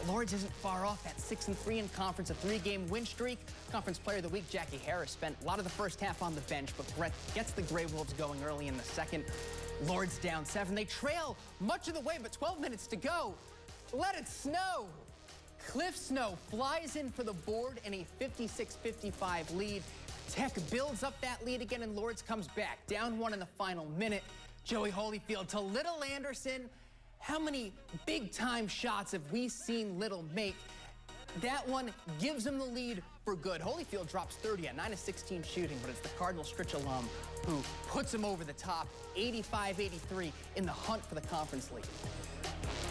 Lourdes isn't far off at 6-3 in conference, a 3-game win streak. Conference Player of the Week, Jackie Harris, spent a lot of the first half on the bench, but Brett gets the Grey Wolves going early in the second. Lourdes down 7. They trail much of the way, but 12 minutes to go. Let it snow. Cliff Snow flies in for the board and a 56-55 lead. Tech builds up that lead again, and Lourdes comes back. Down 1 in the final minute. Joey Holifield to Little Anderson. How many big-time shots have we seen Little make? That one gives him the lead for good. Holifield drops 30 at 9 of 16 shooting, but it's the Cardinal Stritch alum who puts him over the top, 85-83 in the hunt for the conference lead.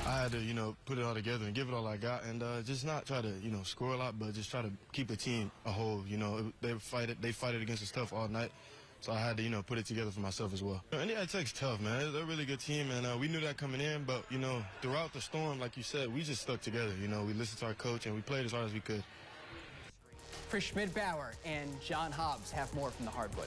I had to, put it all together and give it all I got, and just not try to, score a lot, but just try to keep the team a whole. They fight it against us tough all night. So I had to, put it together for myself as well. Indiana Tech's tough, man. They're a really good team, and we knew that coming in. But, throughout the storm, like you said, we just stuck together. We listened to our coach, and we played as hard as we could. Chris Schmidbauer and John Hobbs have more from the hardwood.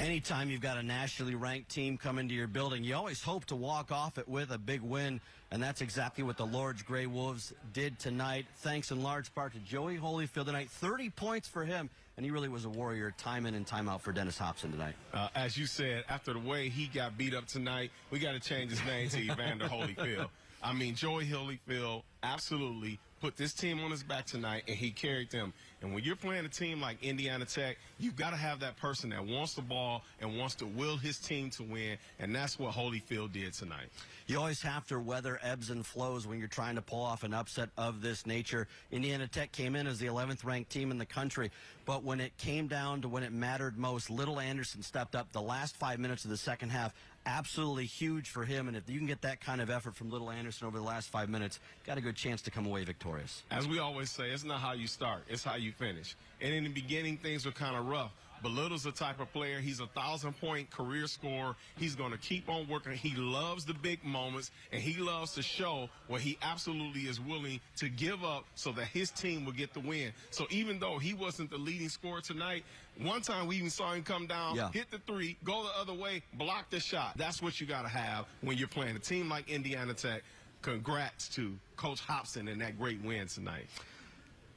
Anytime you've got a nationally ranked team come into your building, you always hope to walk off it with a big win, and that's exactly what the Lourdes Grey Wolves did tonight, thanks in large part to Joey Holifield tonight. 30 points for him, and he really was a warrior time in and time out for Dennis Hobson tonight. As you said, after the way he got beat up tonight, we got to change his name to Evander Holyfield. I mean, Joey Holifield absolutely put this team on his back tonight, and he carried them. And when you're playing a team like Indiana Tech, you've got to have that person that wants the ball and wants to will his team to win, and that's what Holifield did tonight. You always have to weather ebbs and flows when you're trying to pull off an upset of this nature. Indiana Tech came in as the 11th ranked team in the country, but when it came down to when it mattered most, Little Anderson stepped up the last 5 minutes of the second half. Absolutely huge for him, and if you can get that kind of effort from Little Anderson over the last 5 minutes, got a good chance to come away victorious. As we always say, it's not how you start, it's how you finish. And in the beginning, things were kind of rough. But Little's the type of player, he's a 1,000-point career scorer. He's going to keep on working. He loves the big moments, and he loves to show what he absolutely is willing to give up so that his team will get the win. So even though he wasn't the leading scorer tonight, one time we even saw him come down, hit the three, go the other way, block the shot. That's what you got to have when you're playing a team like Indiana Tech. Congrats to Coach Hobson and that great win tonight.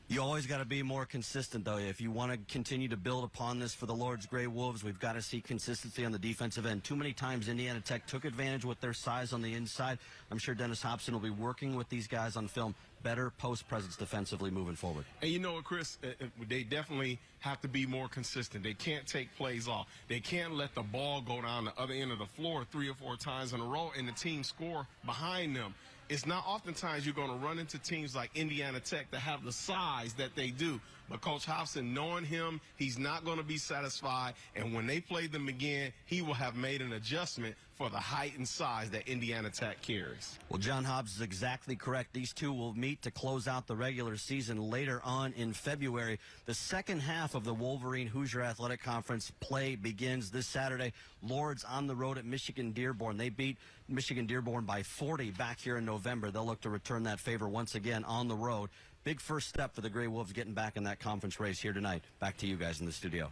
You always got to be more consistent, though. If you want to continue to build upon this for the Lourdes Grey Wolves, we've got to see consistency on the defensive end. Too many times Indiana Tech took advantage with their size on the inside. I'm sure Dennis Hobson will be working with these guys on film. Better post presence defensively moving forward. And you know what, Chris? They definitely have to be more consistent. They can't take plays off. They can't let the ball go down the other end of the floor 3 or 4 times in a row and the team score behind them. It's not oftentimes you're going to run into teams like Indiana Tech that have the size that they do. But Coach Hobson, knowing him, he's not going to be satisfied. And when they play them again, he will have made an adjustment for the height and size that Indiana Tech carries. Well, John Hobbs is exactly correct. These two will meet to close out the regular season later on in February. The second half of the Wolverine Hoosier Athletic Conference play begins this Saturday. Lourdes on the road at Michigan Dearborn. They beat Michigan Dearborn by 40 back here in November. They'll look to return that favor once again on the road. Big first step for the Grey Wolves getting back in that conference race here tonight. Back to you guys in the studio.